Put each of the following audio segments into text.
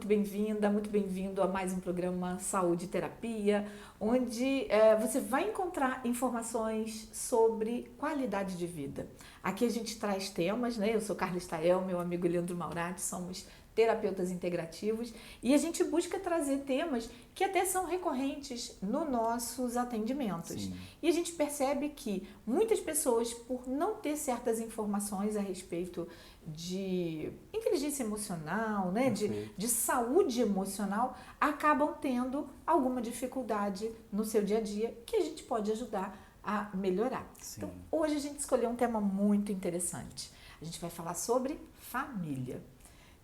muito bem-vinda, muito bem-vindo a mais um programa Saúde e Terapia, onde você vai encontrar informações sobre qualidade de vida. Aqui a gente traz temas, né? Eu sou Carla Stael, meu amigo Leandro Maurati, somos terapeutas integrativos e a gente busca trazer temas que até são recorrentes nos nossos atendimentos. Sim. E a gente percebe que muitas pessoas, por não ter certas informações a respeito de inteligência emocional, né, de saúde emocional, acabam tendo alguma dificuldade no seu dia a dia que a gente pode ajudar a melhorar. Sim. Então, hoje a gente escolheu um tema muito interessante. A gente vai falar sobre família.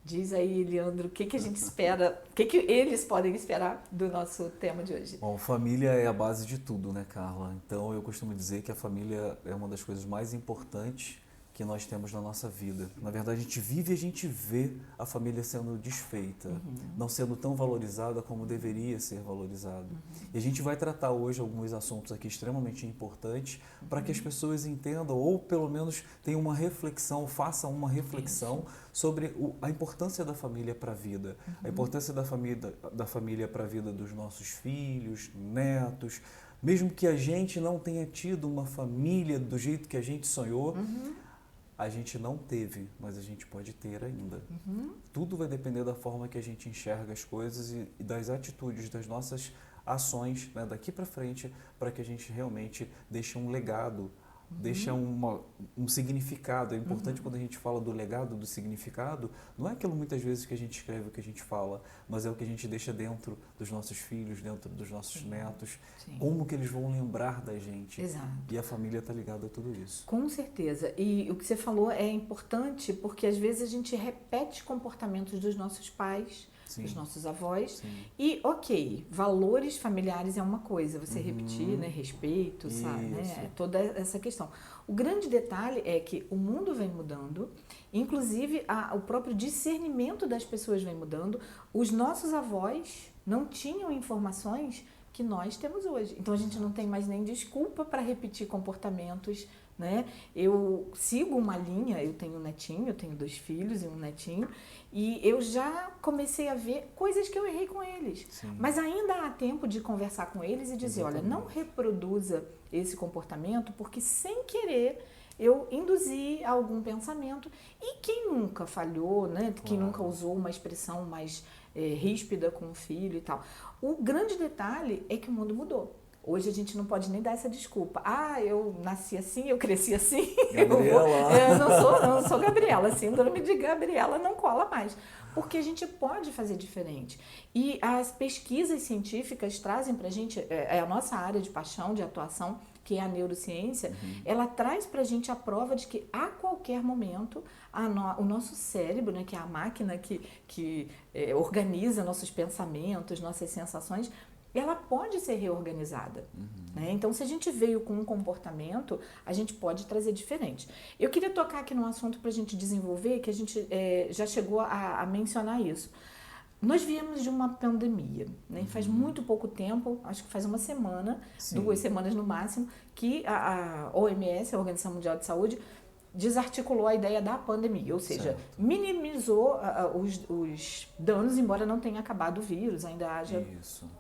Diz aí, Leandro, o que a gente espera, o que eles podem esperar do nosso tema de hoje? Bom, família é a base de tudo, né, Carla? Então eu costumo dizer que a família é uma das coisas mais importantes que nós temos na nossa vida. Na verdade, a gente vive e a gente vê a família sendo desfeita, não sendo tão valorizada como deveria ser valorizada. E a gente vai tratar hoje alguns assuntos aqui extremamente importantes para que as pessoas entendam ou pelo menos tenham uma reflexão, façam uma reflexão sobre a importância da família para a vida, a importância da família para a vida dos nossos filhos, netos. Mesmo que a gente não tenha tido uma família do jeito que a gente sonhou, a gente não teve, mas a gente pode ter ainda. Tudo vai depender da forma que a gente enxerga as coisas e das atitudes, das nossas ações, né, daqui para frente, para que a gente realmente deixe um legado, deixe um significado. É importante quando a gente fala do legado, do significado, não é aquilo muitas vezes que a gente escreve, o que a gente fala, mas é o que a gente deixa dentro dos nossos filhos, dentro dos nossos netos, como que eles vão lembrar da gente. Exato. E a família está ligada a tudo isso. Com certeza. E o que você falou é importante porque às vezes a gente repete comportamentos dos nossos pais, dos nossos avós. E, ok, valores familiares é uma coisa, você repetir, né, respeito, sabe, né, toda essa questão. O grande detalhe é que o mundo vem mudando, inclusive o próprio discernimento das pessoas vem mudando. Os nossos avós não tinham informações que nós temos hoje. Então a gente não tem mais nem desculpa para repetir comportamentos, né? Eu sigo uma linha, eu tenho um netinho, eu tenho 2 filhos e um netinho, e eu já comecei a ver coisas que eu errei com eles. Mas ainda há tempo de conversar com eles e dizer, olha, não reproduza esse comportamento, porque sem querer eu induzi algum pensamento. E quem nunca falhou, né? Quem nunca usou uma expressão mais ríspida com o filho e tal. O grande detalhe é que o mundo mudou. Hoje a gente não pode nem dar essa desculpa. Ah, eu nasci assim, eu cresci assim. Eu não sou Gabriela. A síndrome de Gabriela não cola mais. Porque a gente pode fazer diferente. E as pesquisas científicas trazem pra gente, é a nossa área de paixão, de atuação, que é a neurociência, ela traz pra gente a prova de que a qualquer momento o nosso cérebro, né, que é a máquina que organiza nossos pensamentos, nossas sensações, ela pode ser reorganizada. Né? Então, se a gente veio com um comportamento, a gente pode trazer diferente. Eu queria tocar aqui num assunto para a gente desenvolver, que a gente já chegou a mencionar isso. Nós viemos de uma pandemia, né? Faz muito pouco tempo, acho que faz uma semana, 2 semanas no máximo, que a OMS, a Organização Mundial de Saúde, desarticulou a ideia da pandemia, ou seja, minimizou os danos, embora não tenha acabado o vírus, ainda haja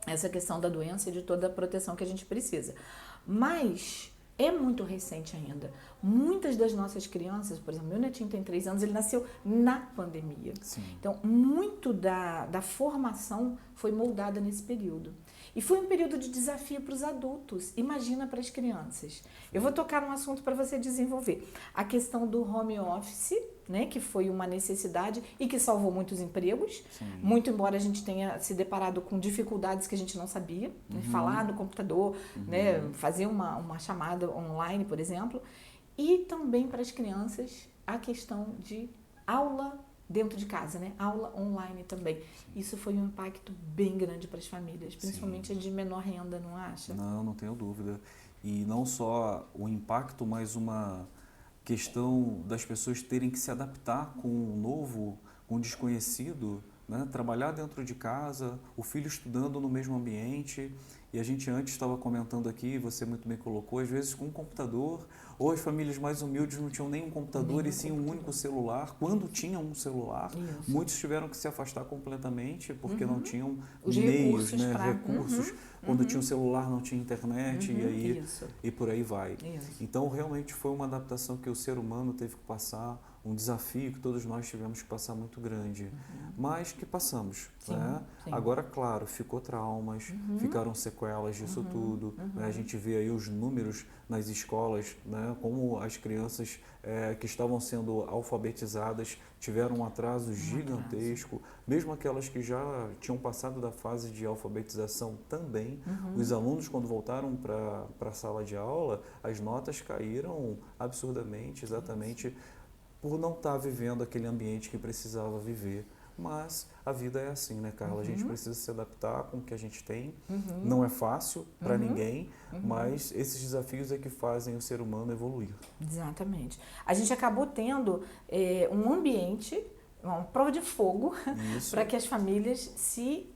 essa questão da doença e de toda a proteção que a gente precisa. Mas é muito recente ainda. Muitas das nossas crianças, por exemplo, meu netinho tem 3 anos, ele nasceu na pandemia. Então, muito da formação foi moldada nesse período. E foi um período de desafio para os adultos, imagina para as crianças. Eu vou tocar num assunto para você desenvolver. A questão do home office, né, que foi uma necessidade e que salvou muitos empregos, muito embora a gente tenha se deparado com dificuldades que a gente não sabia, né, falar no computador, né, fazer uma chamada online, por exemplo. E também para as crianças a questão de aula dentro de casa, né? Aula online também. Isso foi um impacto bem grande para as famílias, principalmente a de menor renda, não acha? Não tenho dúvida. E não só o impacto, mas uma questão das pessoas terem que se adaptar com o novo, com o desconhecido, né? Trabalhar dentro de casa, o filho estudando no mesmo ambiente. E a gente antes estava comentando aqui, você muito bem colocou, às vezes com um computador, ou as famílias mais humildes não tinham nem um computador e sim um único celular. Quando tinham um celular, muitos tiveram que se afastar completamente porque não tinham os meios, recursos, né, recursos. Quando tinha um celular não tinha internet e por aí vai. Então realmente foi uma adaptação que o ser humano teve que passar, um desafio que todos nós tivemos que passar muito grande, mas que passamos. Né? Agora, claro, ficou traumas, ficaram sequelas disso tudo. Né? A gente vê aí os números nas escolas, né? Como as crianças que estavam sendo alfabetizadas tiveram um atraso gigantesco, mesmo aquelas que já tinham passado da fase de alfabetização também. Os alunos, quando voltaram para a sala de aula, as notas caíram absurdamente, exatamente por não estar vivendo aquele ambiente que precisava viver. Mas a vida é assim, né, Carla? A gente precisa se adaptar com o que a gente tem. Não é fácil para ninguém, mas esses desafios é que fazem o ser humano evoluir. Exatamente. A gente acabou tendo um ambiente, uma prova de fogo, para que as famílias se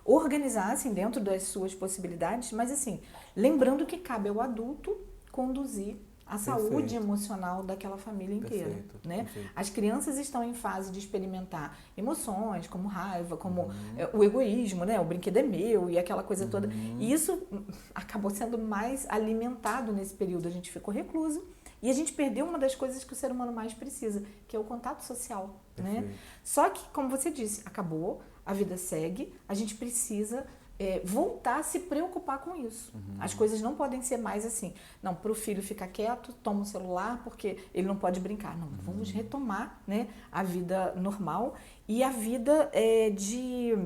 organizassem dentro das suas possibilidades, mas assim, lembrando que cabe ao adulto conduzir a saúde emocional daquela família inteira, né? As crianças estão em fase de experimentar emoções como raiva, como o egoísmo, né? O brinquedo é meu e aquela coisa toda. E isso acabou sendo mais alimentado nesse período. A gente ficou recluso e a gente perdeu uma das coisas que o ser humano mais precisa, que é o contato social, né? Só que, como você disse, acabou, a vida segue, a gente precisa voltar a se preocupar com isso. As coisas não podem ser mais assim. Não, para o filho ficar quieto, toma o celular porque ele não pode brincar. Não, vamos retomar, né, a vida normal e a vida de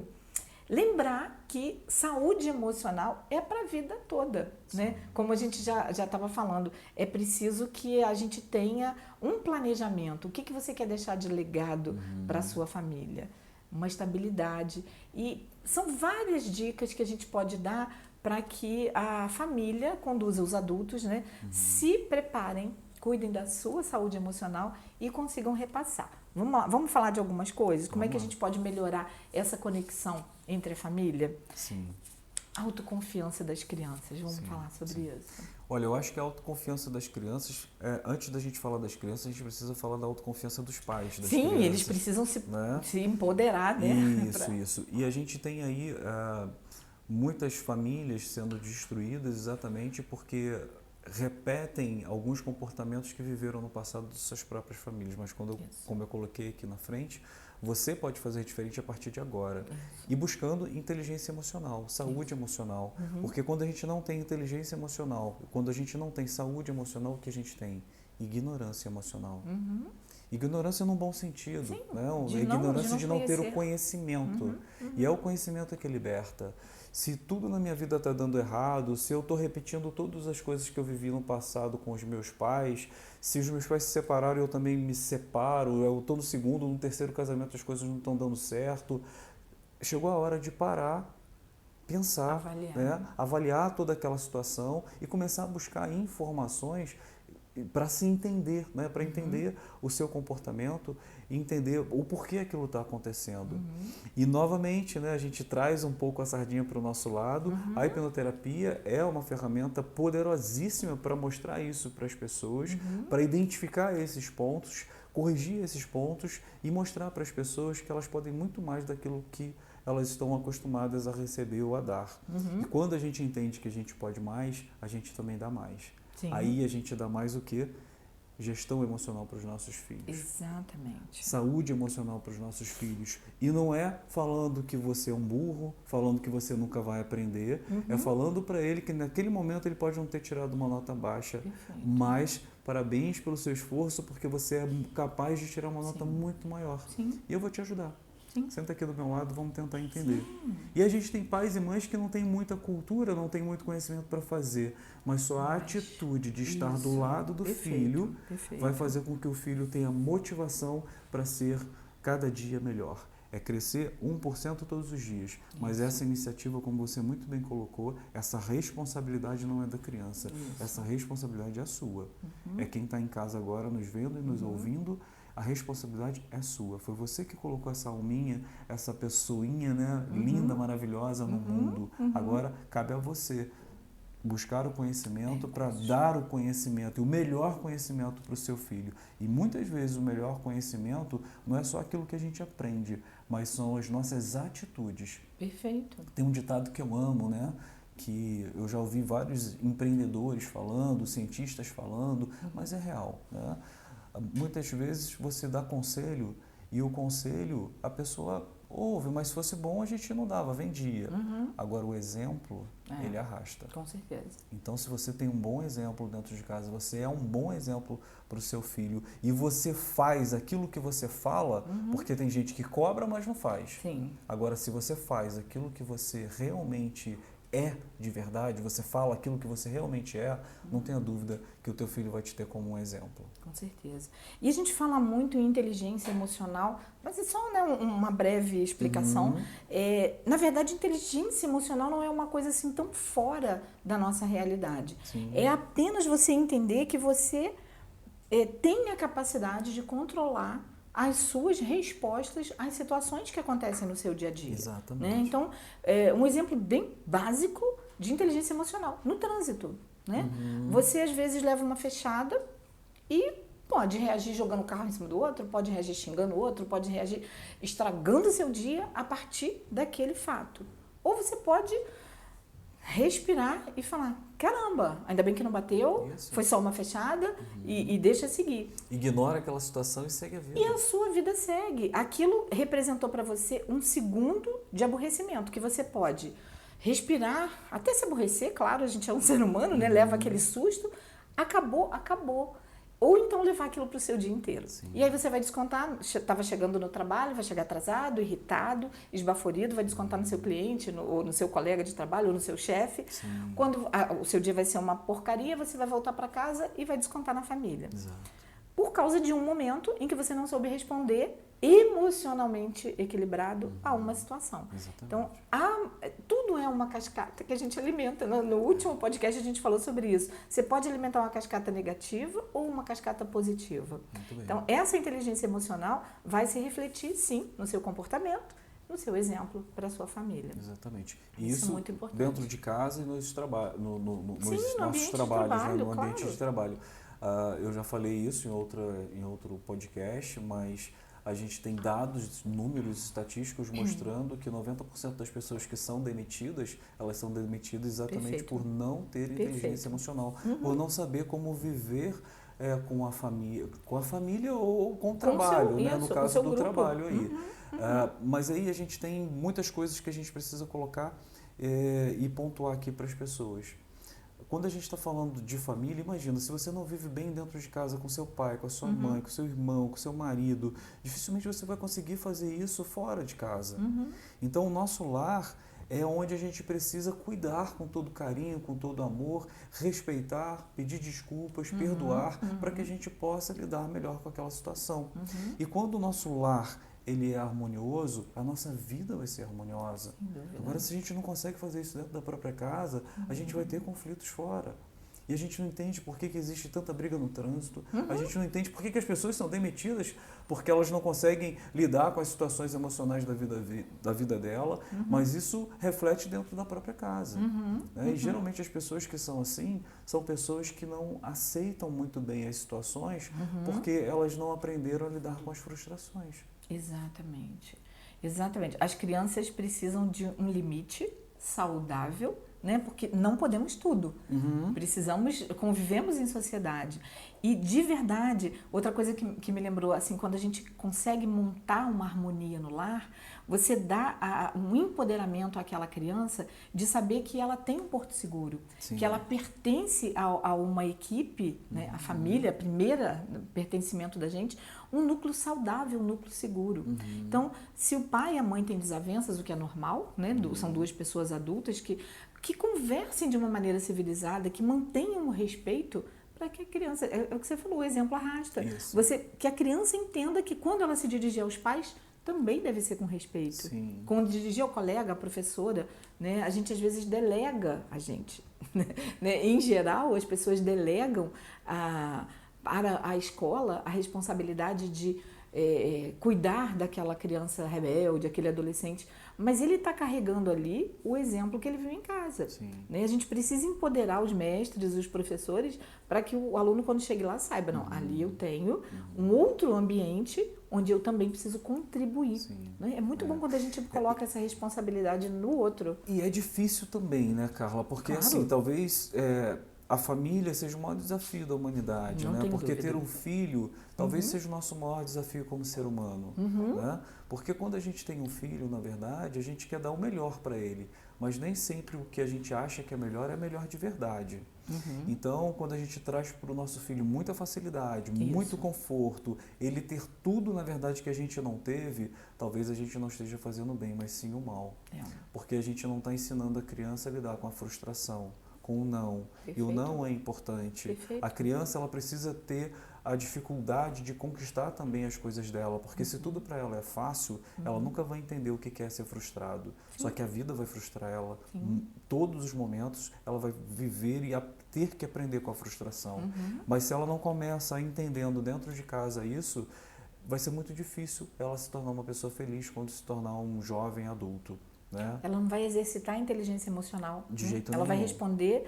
lembrar que saúde emocional é para a vida toda, né? Como a gente já estava falando, é preciso que a gente tenha um planejamento. O que você quer deixar de legado para a sua família? Uma estabilidade. E são várias dicas que a gente pode dar para que a família conduza os adultos, né, se preparem, cuidem da sua saúde emocional e consigam repassar. Vamos falar de algumas coisas? Como é que a gente pode melhorar essa conexão entre a família? Sim. Autoconfiança das crianças, vamos falar sobre isso. Olha, eu acho que a autoconfiança das crianças, antes da gente falar das crianças, a gente precisa falar da autoconfiança dos pais das crianças. Sim, eles precisam se empoderar, né? Isso. E a gente tem aí muitas famílias sendo destruídas exatamente porque repetem alguns comportamentos que viveram no passado de suas próprias famílias. Mas como eu coloquei aqui na frente, você pode fazer diferente a partir de agora. E buscando inteligência emocional, saúde emocional. Porque quando a gente não tem inteligência emocional, quando a gente não tem saúde emocional, o que a gente tem? Ignorância emocional. Ignorância num bom sentido. Sim, né? Ignorância de não ter o conhecimento. E é o conhecimento que liberta. Se tudo na minha vida está dando errado, se eu estou repetindo todas as coisas que eu vivi no passado com os meus pais, se os meus pais se separaram e eu também me separo, eu estou no segundo, no terceiro casamento as coisas não estão dando certo, chegou a hora de parar, pensar, avaliar toda aquela situação e começar a buscar informações para se entender, né? Para entender o seu comportamento e entender o porquê aquilo está acontecendo. E, novamente, né, a gente traz um pouco a sardinha para o nosso lado. A hipnoterapia é uma ferramenta poderosíssima para mostrar isso para as pessoas, para identificar esses pontos, corrigir esses pontos e mostrar para as pessoas que elas podem muito mais daquilo que elas estão acostumadas a receber ou a dar. E quando a gente entende que a gente pode mais, a gente também dá mais. Sim. Aí a gente dá mais o quê? Gestão emocional para os nossos filhos. Exatamente. Saúde emocional para os nossos filhos. E não é falando que você é um burro, falando que você nunca vai aprender, é falando para ele que naquele momento ele pode não ter tirado uma nota baixa, mas parabéns pelo seu esforço, porque você é capaz de tirar uma nota muito maior. E eu vou te ajudar. Senta aqui do meu lado, vamos tentar entender. E a gente tem pais e mães que não têm muita cultura, não têm muito conhecimento para fazer, mas só a atitude de estar do lado do filho vai fazer com que o filho tenha motivação para ser cada dia melhor. É crescer 1% todos os dias. Mas essa iniciativa, como você muito bem colocou, essa responsabilidade não é da criança. Essa responsabilidade é sua. É quem está em casa agora nos vendo e nos ouvindo. a responsabilidade é sua. Foi você que colocou essa alminha, essa pessoinha, né, linda, maravilhosa no mundo. Agora, cabe a você buscar o conhecimento para dar o conhecimento, e o melhor conhecimento para o seu filho. E muitas vezes o melhor conhecimento não é só aquilo que a gente aprende, mas são as nossas atitudes. Perfeito. Tem um ditado que eu amo, né? Que eu já ouvi vários empreendedores falando, cientistas falando, mas é real, né? Muitas vezes você dá conselho e o conselho a pessoa ouve, mas se fosse bom a gente não dava, vendia. Agora o exemplo, ele arrasta. Com certeza. Então se você tem um bom exemplo dentro de casa, você é um bom exemplo para o seu filho e você faz aquilo que você fala, porque tem gente que cobra, mas não faz. Sim. Agora se você faz aquilo que você realmente é de verdade, você fala aquilo que você realmente é, não tenha dúvida que o teu filho vai te ter como um exemplo. Com certeza. E a gente fala muito em inteligência emocional, mas é só, né, uma breve explicação. Na verdade, inteligência emocional não é uma coisa assim tão fora da nossa realidade. Sim. É apenas você entender que você tem a capacidade de controlar as suas respostas às situações que acontecem no seu dia a dia. Exatamente. Né? Então, um exemplo bem básico de inteligência emocional, no trânsito. Né? Você, às vezes, leva uma fechada e pode reagir jogando o carro em cima do outro, pode reagir xingando o outro, pode reagir estragando o seu dia a partir daquele fato. Ou você pode respirar e falar, caramba, ainda bem que não bateu, isso. Foi só uma fechada e deixa seguir. Ignora aquela situação e segue a vida. E a sua vida segue. Aquilo representou para você um segundo de aborrecimento, que você pode respirar, até se aborrecer, claro, a gente é um ser humano, né? Leva aquele susto, acabou. Ou então levar aquilo para o seu dia inteiro. Sim. E aí você vai descontar, estava chegando no trabalho, vai chegar atrasado, irritado, esbaforido, vai descontar no seu cliente, ou no seu colega de trabalho, ou no seu chefe. Sim. Quando o seu dia vai ser uma porcaria, você vai voltar para casa e vai descontar na família. Exato. Por causa de um momento em que você não soube responder emocionalmente equilibrado a uma situação. Exatamente. Então, tudo é uma cascata que a gente alimenta. No último podcast a gente falou sobre isso. Você pode alimentar uma cascata negativa ou uma cascata positiva. Muito bem. Então, essa inteligência emocional vai se refletir, sim, no seu comportamento, no seu exemplo para a sua família. Exatamente. E isso é muito importante. Dentro de casa e nos nossos ambiente trabalhos, de trabalho, no ambiente claro. de trabalho. Eu já falei isso em outro podcast, mas a gente tem dados, números estatísticos mostrando que 90% das pessoas que são demitidas, elas são demitidas exatamente por não ter inteligência emocional, por não saber como viver com a família ou com o trabalho, né? No caso do trabalho aí. Mas aí a gente tem muitas coisas que a gente precisa colocar e pontuar aqui para as pessoas. Quando a gente está falando de família, imagina, se você não vive bem dentro de casa com seu pai, com a sua mãe, com seu irmão, com seu marido, dificilmente você vai conseguir fazer isso fora de casa. Então, o nosso lar é onde a gente precisa cuidar com todo carinho, com todo amor, respeitar, pedir desculpas, perdoar, para que a gente possa lidar melhor com aquela situação. E quando o nosso lar ele é harmonioso, a nossa vida vai ser harmoniosa. Agora, se a gente não consegue fazer isso dentro da própria casa, a gente vai ter conflitos fora. E a gente não entende por que existe tanta briga no trânsito. A gente não entende por que as pessoas são demitidas, porque elas não conseguem lidar com as situações emocionais da vida dela, mas isso reflete dentro da própria casa. Né? E geralmente as pessoas que são assim, são pessoas que não aceitam muito bem as situações, porque elas não aprenderam a lidar com as frustrações. Exatamente. As crianças precisam de um limite saudável, né? Porque não podemos tudo. Convivemos em sociedade. E, de verdade, outra coisa que me lembrou, assim, quando a gente consegue montar uma harmonia no lar, você dá um empoderamento àquela criança de saber que ela tem um porto seguro, Sim. que ela pertence a uma equipe, né? A família, primeiro pertencimento da gente, um núcleo saudável, um núcleo seguro. Então, se o pai e a mãe têm desavenças, o que é normal, né? São duas pessoas adultas que conversem de uma maneira civilizada, que mantenham o respeito, para que a criança, é o que você falou, o exemplo arrasta. Que a criança entenda que quando ela se dirigir aos pais, também deve ser com respeito. Sim. Quando dirigir ao colega, à professora, né, a gente às vezes delega a gente. Né? Em geral, as pessoas delegam para a escola a responsabilidade de cuidar daquela criança rebelde, aquele adolescente, mas ele está carregando ali o exemplo que ele viu em casa. Né? A gente precisa empoderar os mestres, os professores, para que o aluno, quando chegue lá, saiba, não, ali eu tenho um outro ambiente onde eu também preciso contribuir. Né? É muito bom quando a gente coloca essa responsabilidade no outro. E é difícil também, né, Carla? Porque, assim, talvez... a família seja o maior desafio da humanidade, né? Porque dúvida. ter um filho talvez seja o nosso maior desafio como ser humano, né? Porque quando a gente tem um filho, na verdade, a gente quer dar o melhor para ele, mas nem sempre o que a gente acha que é melhor de verdade. Então, quando a gente traz para o nosso filho muita facilidade, muito conforto, ele ter tudo, na verdade, que a gente não teve, talvez a gente não esteja fazendo bem, mas sim o mal. Porque a gente não está ensinando a criança a lidar com a frustração, com o não. Perfeito. E o não é importante. Perfeito. A criança, ela precisa ter a dificuldade de conquistar também as coisas dela, porque se tudo para ela é fácil, ela nunca vai entender o que é ser frustrado. Só que a vida vai frustrar ela. Todos os momentos ela vai viver e ter que aprender com a frustração. Mas se ela não começa entendendo dentro de casa isso, vai ser muito difícil ela se tornar uma pessoa feliz quando se tornar um jovem adulto. Né? Ela não vai exercitar a inteligência emocional. De jeito nenhum. Ela vai responder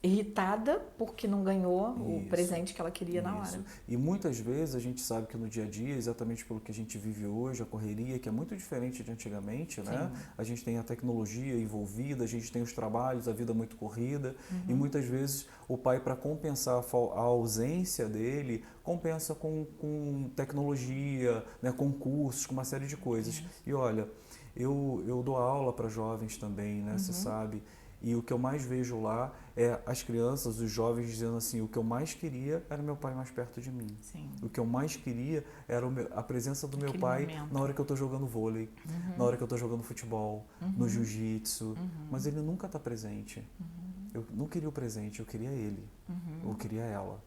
irritada porque não ganhou o presente que ela queria na hora. E muitas vezes a gente sabe que no dia a dia, exatamente pelo que a gente vive hoje, a correria, que é muito diferente de antigamente, né? A gente tem a tecnologia envolvida, a gente tem os trabalhos, a vida muito corrida, e muitas vezes o pai, para compensar a ausência dele, compensa com tecnologia, né? Com cursos, com uma série de coisas. E olha, eu dou aula para jovens também, né? Você sabe. E o que eu mais vejo lá é as crianças, os jovens dizendo assim, o que eu mais queria era meu pai mais perto de mim. O que eu mais queria era a presença do meu pai na hora que eu estou jogando vôlei, na hora que eu estou jogando futebol, no jiu-jitsu. Mas ele nunca está presente. Eu não queria o presente, eu queria ele. Eu queria ela.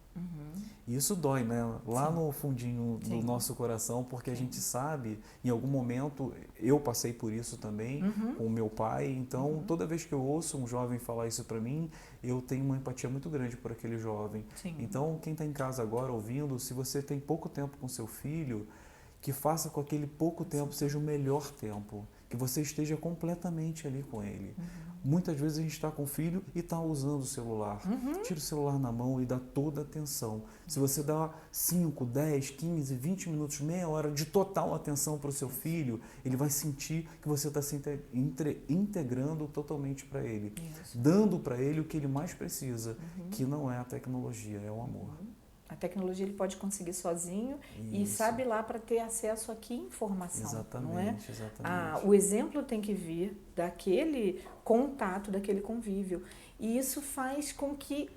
E isso dói, né? Lá no fundinho do nosso coração, porque a gente sabe, em algum momento, eu passei por isso também, com o meu pai. Então, toda vez que eu ouço um jovem falar isso para mim, eu tenho uma empatia muito grande por aquele jovem. Então, quem está em casa agora ouvindo, se você tem pouco tempo com seu filho, que faça com aquele pouco tempo seja o melhor tempo. Que você esteja completamente ali com ele. Muitas vezes a gente está com o filho e está usando o celular. Tira o celular na mão e dá toda a atenção. Se você dá 5, 10, 15, 20 minutos, meia hora de total atenção para o seu filho, ele vai sentir que você está se integrando totalmente para ele. Dando para ele o que ele mais precisa, que não é a tecnologia, é o amor. A tecnologia ele pode conseguir sozinho e sabe lá para ter acesso a que informação, exatamente, não é? Exatamente. O exemplo tem que vir daquele contato, daquele convívio. E isso faz com que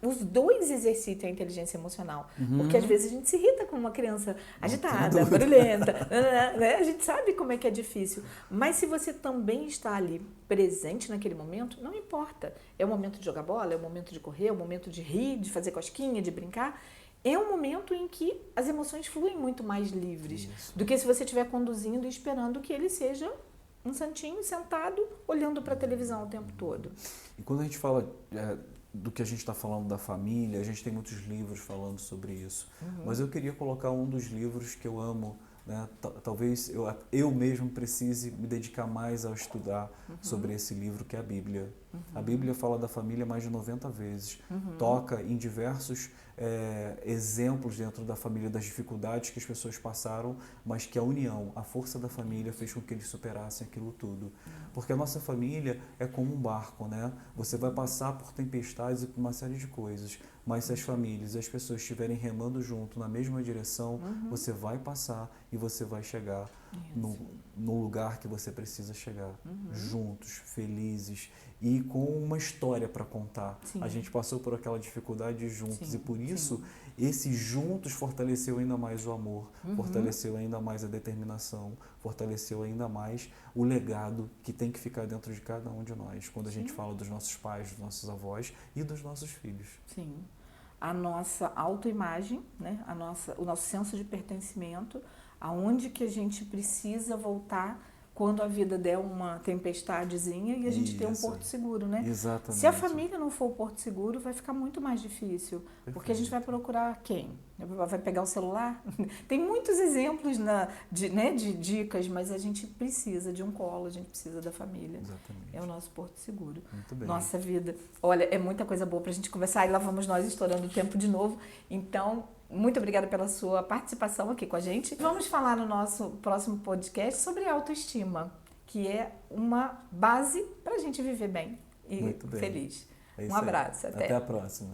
os dois exercitem a inteligência emocional. Porque às vezes a gente se irrita com uma criança agitada, barulhenta, né? A gente sabe como é que é difícil. Mas se você também está ali presente naquele momento, não importa. É o momento de jogar bola, é o momento de correr, é o momento de rir, de fazer cosquinha, de brincar. É um momento em que as emoções fluem muito mais livres do que se você estiver conduzindo e esperando que ele seja um santinho sentado olhando para a televisão o tempo todo. E quando a gente fala do que a gente está falando da família, a gente tem muitos livros falando sobre isso. Mas eu queria colocar um dos livros que eu amo, né? Talvez eu mesmo precise me dedicar mais a estudar sobre esse livro, que é a Bíblia. A Bíblia fala da família mais de 90 vezes. Toca em diversos exemplos dentro da família, das dificuldades que as pessoas passaram, mas que a união, a força da família fez com que eles superassem aquilo tudo. Porque a nossa família é como um barco, né? Você vai passar por tempestades e por uma série de coisas, mas se as famílias e as pessoas estiverem remando junto na mesma direção, você vai passar e você vai chegar no lugar que você precisa chegar, juntos, felizes e com uma história para contar. A gente passou por aquela dificuldade juntos e por isso esse juntos fortaleceu ainda mais o amor, fortaleceu ainda mais a determinação, fortaleceu ainda mais o legado que tem que ficar dentro de cada um de nós, quando a gente fala dos nossos pais, dos nossos avós e dos nossos filhos. Sim. A nossa autoimagem, né? O nosso senso de pertencimento, aonde que a gente precisa voltar quando a vida der uma tempestadezinha e a gente ter um porto seguro, né? Exatamente. Se a família não for o porto seguro, vai ficar muito mais difícil. Perfeito. Porque a gente vai procurar quem? Vai pegar o celular? Tem muitos exemplos de dicas, mas a gente precisa de um colo, a gente precisa da família. Exatamente. É o nosso porto seguro. Muito bem. Nossa vida. Olha, é muita coisa boa pra gente conversar e lá vamos nós estourando o tempo de novo. Então, muito obrigada pela sua participação aqui com a gente. Vamos falar no nosso próximo podcast sobre autoestima, que é uma base para a gente viver bem e feliz. Um abraço. Até a próxima.